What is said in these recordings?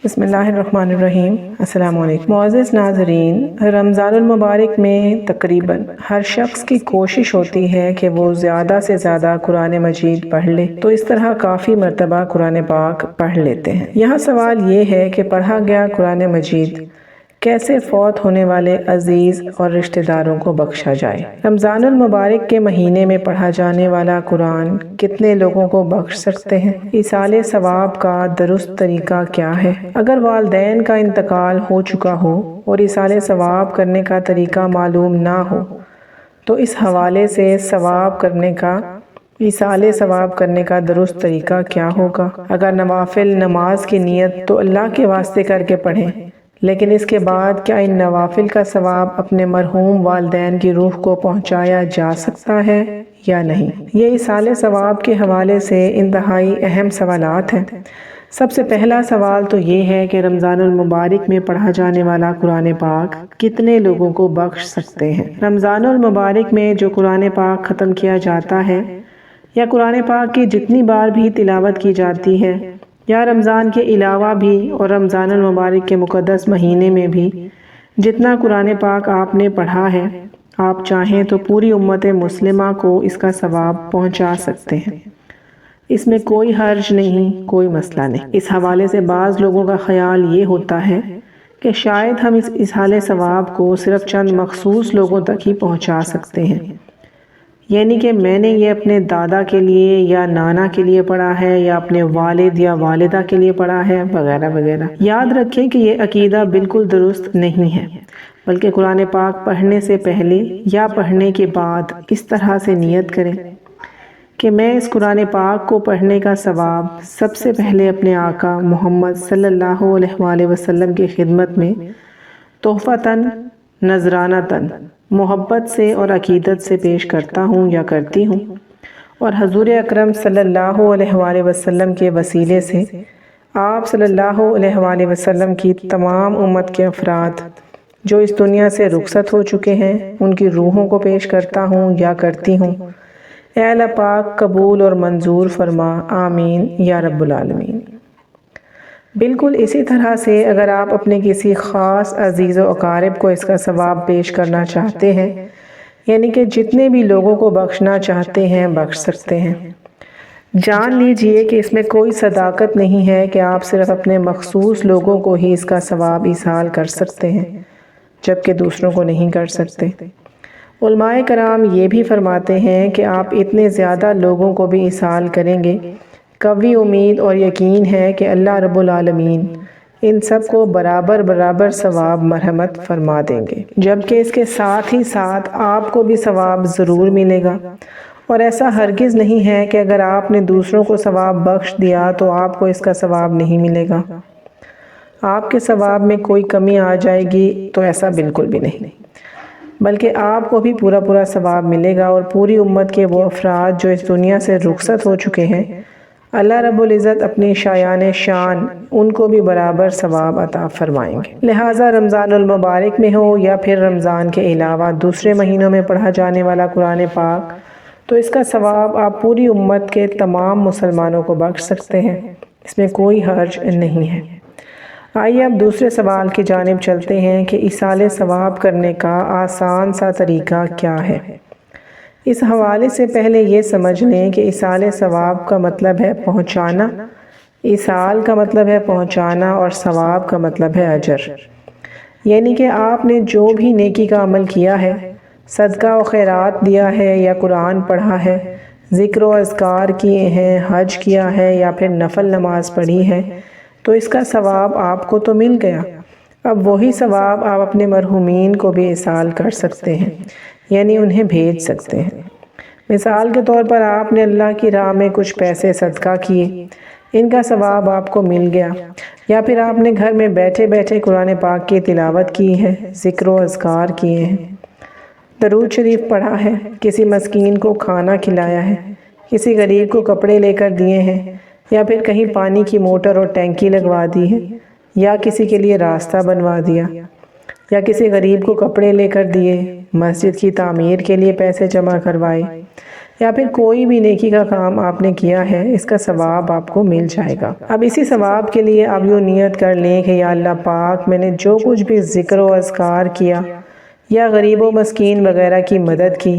بسم اللہ الرحمن الرحیم۔ السلام علیکم معزز ناظرین، رمضان المبارک میں تقریباً ہر شخص کی کوشش ہوتی ہے کہ وہ زیادہ سے زیادہ قرآن مجید پڑھ لے، تو اس طرح کافی مرتبہ قرآن پاک پڑھ لیتے ہیں۔ یہاں سوال یہ ہے کہ پڑھا گیا قرآن مجید کیسے فوت ہونے والے عزیز اور رشتہ داروں کو بخشا جائے؟ رمضان المبارک کے مہینے میں پڑھا جانے والا قرآن کتنے لوگوں کو بخش سکتے ہیں؟ ایصال ثواب کا درست طریقہ کیا ہے؟ اگر والدین کا انتقال ہو چکا ہو اور ایصال ثواب کرنے کا طریقہ معلوم نہ ہو تو اس حوالے سے ایصال ثواب کرنے کا درست طریقہ کیا ہوگا؟ اگر نوافل نماز کی نیت تو اللہ کے واسطے کر کے پڑھیں، لیکن اس کے بعد کیا ان نوافل کا ثواب اپنے مرحوم والدین کی روح کو پہنچایا جا سکتا ہے یا نہیں؟ یہ ایصال ثواب کے حوالے سے انتہائی اہم سوالات ہیں۔ سب سے پہلا سوال تو یہ ہے کہ رمضان المبارک میں پڑھا جانے والا قرآن پاک کتنے لوگوں کو بخش سکتے ہیں؟ رمضان المبارک میں جو قرآن پاک ختم کیا جاتا ہے یا قرآن پاک کی جتنی بار بھی تلاوت کی جاتی ہے یا رمضان کے علاوہ بھی اور رمضان المبارک کے مقدس مہینے میں بھی جتنا قرآن پاک آپ نے پڑھا ہے، آپ چاہیں تو پوری امت مسلمہ کو اس کا ثواب پہنچا سکتے ہیں۔ اس میں کوئی حرج نہیں، کوئی مسئلہ نہیں۔ اس حوالے سے بعض لوگوں کا خیال یہ ہوتا ہے کہ شاید ہم اس ایصال ثواب کو صرف چند مخصوص لوگوں تک ہی پہنچا سکتے ہیں، یعنی کہ میں نے یہ اپنے دادا کے لیے یا نانا کے لیے پڑھا ہے یا اپنے والد یا والدہ کے لیے پڑھا ہے وغیرہ وغیرہ۔ یاد رکھیں کہ یہ عقیدہ بالکل درست نہیں ہے، بلکہ قرآن پاک پڑھنے سے پہلے یا پڑھنے کے بعد اس طرح سے نیت کریں کہ میں اس قرآن پاک کو پڑھنے کا ثواب سب سے پہلے اپنے آقا محمد صلی اللہ علیہ وآلہ وسلم کی خدمت میں تحفتاً نذرانتاً محبت سے اور عقیدت سے پیش کرتا ہوں یا کرتی ہوں، اور حضور اکرم صلی اللہ علیہ وآلہ وسلم کے وسیلے سے آپ صلی اللہ علیہ وآلہ وسلم کی تمام امت کے افراد جو اس دنیا سے رخصت ہو چکے ہیں ان کی روحوں کو پیش کرتا ہوں یا کرتی ہوں۔ اے اللہ پاک قبول اور منظور فرما، آمین یا رب العالمین۔ بالکل اسی طرح سے اگر آپ اپنے کسی خاص عزیز و اقارب کو اس کا ثواب پیش کرنا چاہتے ہیں، یعنی کہ جتنے بھی لوگوں کو بخشنا چاہتے ہیں بخش سکتے ہیں۔ جان لیجئے کہ اس میں کوئی صداقت نہیں ہے کہ آپ صرف اپنے مخصوص لوگوں کو ہی اس کا ثواب ایصال کر سکتے ہیں جبکہ دوسروں کو نہیں کر سکتے۔ علماء کرام یہ بھی فرماتے ہیں کہ آپ اتنے زیادہ لوگوں کو بھی ایصال کریں گے، قوی امید اور یقین ہے کہ اللہ رب العالمین ان سب کو برابر برابر ثواب مرحمت فرما دیں گے، جبکہ اس کے ساتھ ہی ساتھ آپ کو بھی ثواب ضرور ملے گا۔ اور ایسا ہرگز نہیں ہے کہ اگر آپ نے دوسروں کو ثواب بخش دیا تو آپ کو اس کا ثواب نہیں ملے گا، آپ کے ثواب میں کوئی کمی آ جائے گی، تو ایسا بالکل بھی نہیں، بلکہ آپ کو بھی پورا پورا ثواب ملے گا، اور پوری امت کے وہ افراد جو اس دنیا سے رخصت ہو چکے ہیں اللہ رب العزت اپنی شایان شان ان کو بھی برابر ثواب عطا فرمائیں گے۔ لہٰذا رمضان المبارک میں ہو یا پھر رمضان کے علاوہ دوسرے مہینوں میں پڑھا جانے والا قرآن پاک، تو اس کا ثواب آپ پوری امت کے تمام مسلمانوں کو بخش سکتے ہیں، اس میں کوئی حرج نہیں ہے۔ آئیے اب دوسرے سوال کی جانب چلتے ہیں کہ ایصال ثواب کرنے کا آسان سا طریقہ کیا ہے۔ اس حوالے سے پہلے یہ سمجھ لیں کہ ایصال ثواب کا مطلب ہے پہنچانا، ایصال کا مطلب ہے پہنچانا اور ثواب کا مطلب ہے اجر، یعنی کہ آپ نے جو بھی نیکی کا عمل کیا ہے، صدقہ و خیرات دیا ہے یا قرآن پڑھا ہے، ذکر و اذکار کیے ہیں، حج کیا ہے یا پھر نفل نماز پڑھی ہے، تو اس کا ثواب آپ کو تو مل گیا۔ اب وہی ثواب آپ اپنے مرحومین کو بھی ایصال کر سکتے ہیں، یعنی انہیں بھیج سکتے ہیں۔ مثال کے طور پر آپ نے اللہ کی راہ میں کچھ پیسے صدقہ کیے، ان کا ثواب آپ کو مل گیا، یا پھر آپ نے گھر میں بیٹھے بیٹھے قرآن پاک کی تلاوت کی ہے، ذکر و اذکار کیے ہیں، درود شریف پڑھا ہے، کسی مسکین کو کھانا کھلایا ہے، کسی غریب کو کپڑے لے کر دیے ہیں، یا پھر کہیں پانی کی موٹر اور ٹینکی لگوا دی ہے، یا کسی کے لیے راستہ بنوا دیا، یا کسی غریب کو کپڑے لے کر دیے، مسجد کی تعمیر کے لیے پیسے جمع کروائے، یا پھر کوئی بھی نیکی کا کام آپ نے کیا ہے، اس کا ثواب آپ کو مل جائے گا۔ اب اسی ثواب کے لیے آپ یوں نیت کر لیں کہ یا اللہ پاک، میں نے جو کچھ بھی ذکر و اذکار کیا یا غریب و مسکین وغیرہ کی مدد کی،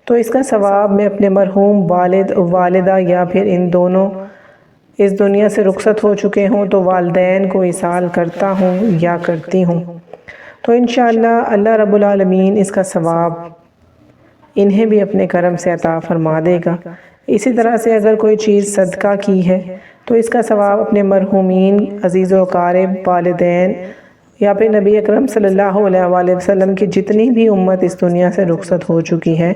تو اس کا ثواب میں اپنے مرحوم والد والدہ یا پھر ان دونوں اس دنیا سے رخصت ہو چکے ہوں تو والدین کو ایصال کرتا ہوں یا کرتی ہوں، تو انشاءاللہ اللہ رب العالمین اس کا ثواب انہیں بھی اپنے کرم سے عطا فرما دے گا۔ اسی طرح سے اگر کوئی چیز صدقہ کی ہے تو اس کا ثواب اپنے مرحومین عزیز و اقارب، والدین یا پھر نبی اکرم صلی اللہ علیہ وآلہ وسلم کی جتنی بھی امت اس دنیا سے رخصت ہو چکی ہے،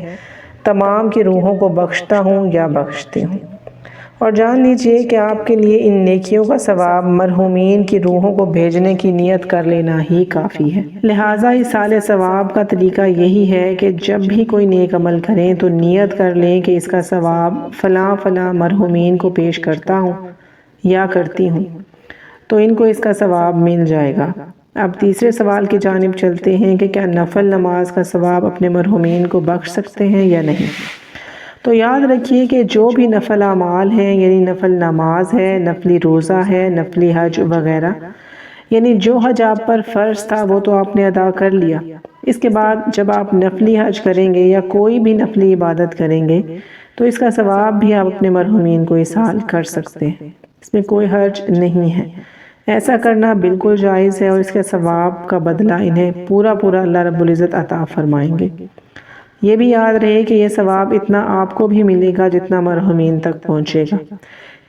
تمام کی روحوں کو بخشتا ہوں یا بخشتی ہوں۔ اور جان لیجئے کہ آپ کے لیے ان نیکیوں کا ثواب مرحومین کی روحوں کو بھیجنے کی نیت کر لینا ہی کافی ہے۔ لہٰذا ایصال ثواب کا طریقہ یہی ہے کہ جب بھی کوئی نیک عمل کریں تو نیت کر لیں کہ اس کا ثواب فلاں فلاں مرحومین کو پیش کرتا ہوں یا کرتی ہوں، تو ان کو اس کا ثواب مل جائے گا۔ اب تیسرے سوال کی جانب چلتے ہیں کہ کیا نفل نماز کا ثواب اپنے مرحومین کو بخش سکتے ہیں یا نہیں؟ تو یاد رکھیے کہ جو بھی نفل اعمال ہیں، یعنی نفل نماز ہے، نفلی روزہ ہے، نفلی حج وغیرہ، یعنی جو حج آپ پر فرض تھا وہ تو آپ نے ادا کر لیا۔ اس کے بعد جب آپ نفلی حج کریں گے یا کوئی بھی نفلی عبادت کریں گے تو اس کا ثواب بھی آپ اپنے مرحومین کو ایصال کر سکتے ہیں، اس میں کوئی حرج نہیں ہے۔ ایسا کرنا بالکل جائز ہے اور اس کے ثواب کا بدلہ انہیں پورا اللہ رب العزت عطا فرمائیں گے۔ یہ بھی یاد رہے کہ یہ ثواب اتنا آپ کو بھی ملے گا جتنا مرحومین تک پہنچے گا،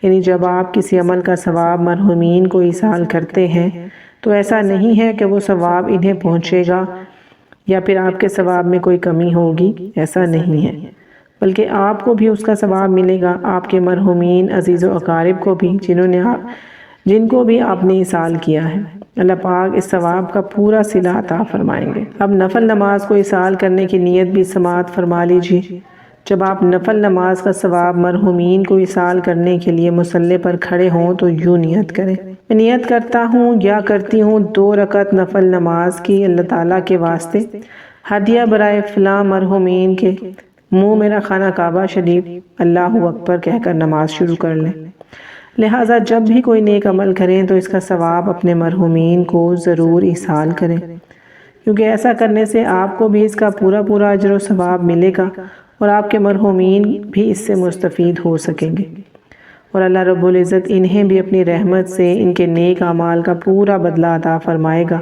یعنی جب آپ کسی عمل کا ثواب مرحومین کو ایصال کرتے ہیں تو ایسا نہیں ہے کہ وہ ثواب انہیں پہنچے گا یا پھر آپ کے ثواب میں کوئی کمی ہوگی، ایسا نہیں ہے، بلکہ آپ کو بھی اس کا ثواب ملے گا، آپ کے مرحومین عزیز و اقارب کو بھی جن کو بھی آپ نے ایصال کیا ہے۔ اللہ پاک اس ثواب کا پورا صلہ عطا فرمائیں گے۔ اب نفل نماز کو ایصال کرنے کی نیت بھی سماعت فرما لیجیے۔ جب آپ نفل نماز کا ثواب مرحومین کو ایصال کرنے کے لیے مصلی پر کھڑے ہوں تو یوں نیت کریں: میں نیت کرتا ہوں یا کرتی ہوں 2 رکعت نفل نماز کی اللہ تعالیٰ کے واسطے، ہدیہ برائے فلاں مرحومین کے، منہ میرا خانہ کعبہ شریف، اللہ اکبر کہہ کر نماز شروع کر لیں۔ لہٰذا جب بھی کوئی نیک عمل کریں تو اس کا ثواب اپنے مرحومین کو ضرور ایصال کریں، کیونکہ ایسا کرنے سے آپ کو بھی اس کا پورا اجر و ثواب ملے گا اور آپ کے مرحومین بھی اس سے مستفید ہو سکیں گے، اور اللہ رب العزت انہیں بھی اپنی رحمت سے ان کے نیک اعمال کا پورا بدلہ عطا فرمائے گا۔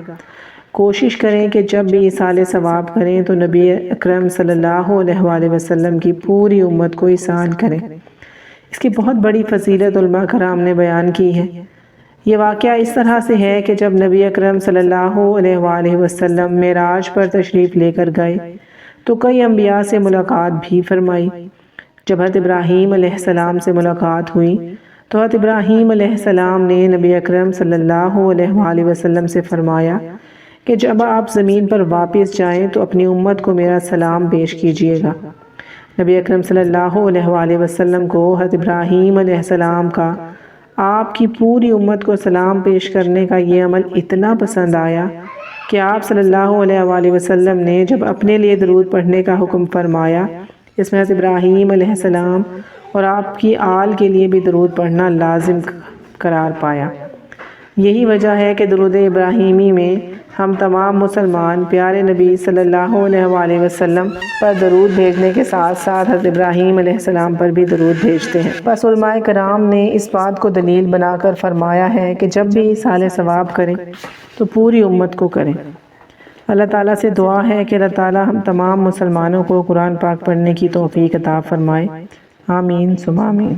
کوشش کریں کہ جب بھی ایصال ثواب کریں تو نبی اکرم صلی اللہ علیہ وآلہ وسلم کی پوری امت کو ایصال کریں۔ اس کی بہت بڑی فضیلت علماء کرام نے بیان کی ہے۔ یہ واقعہ اس طرح سے ہے کہ جب نبی اکرم صلی اللہ علیہ وآلہ وسلم معراج پر تشریف لے کر گئے تو کئی انبیاء سے ملاقات بھی فرمائی۔ جب حضرت ابراہیم علیہ السلام سے ملاقات ہوئی تو حضرت ابراہیم علیہ السلام نے نبی اکرم صلی اللہ علیہ وآلہ وسلم سے فرمایا کہ جب آپ زمین پر واپس جائیں تو اپنی امت کو میرا سلام پیش کیجیے گا۔ نبی اکرم صلی اللہ علیہ وآلہ وسلم کو حضرت ابراہیم علیہ السلام کا آپ کی پوری امت کو سلام پیش کرنے کا یہ عمل اتنا پسند آیا کہ آپ صلی اللہ علیہ وآلہ وسلم نے جب اپنے لیے درود پڑھنے کا حکم فرمایا، اس میں حضرت ابراہیم علیہ السلام اور آپ کی آل کے لیے بھی درود پڑھنا لازم قرار پایا۔ یہی وجہ ہے کہ درود ابراہیمی میں ہم تمام مسلمان پیارے نبی صلی اللہ علیہ وآلہ وسلم پر درود بھیجنے کے ساتھ ساتھ حضرت ابراہیم علیہ السلام پر بھی درود بھیجتے ہیں۔ بس علماء کرام نے اس بات کو دلیل بنا کر فرمایا ہے کہ جب بھی ایصال ثواب کریں تو پوری امت کو کریں۔ اللہ تعالیٰ سے دعا ہے کہ اللہ تعالیٰ ہم تمام مسلمانوں کو قرآن پاک پڑھنے کی توفیق عطا فرمائے۔ آمین ثم آمین۔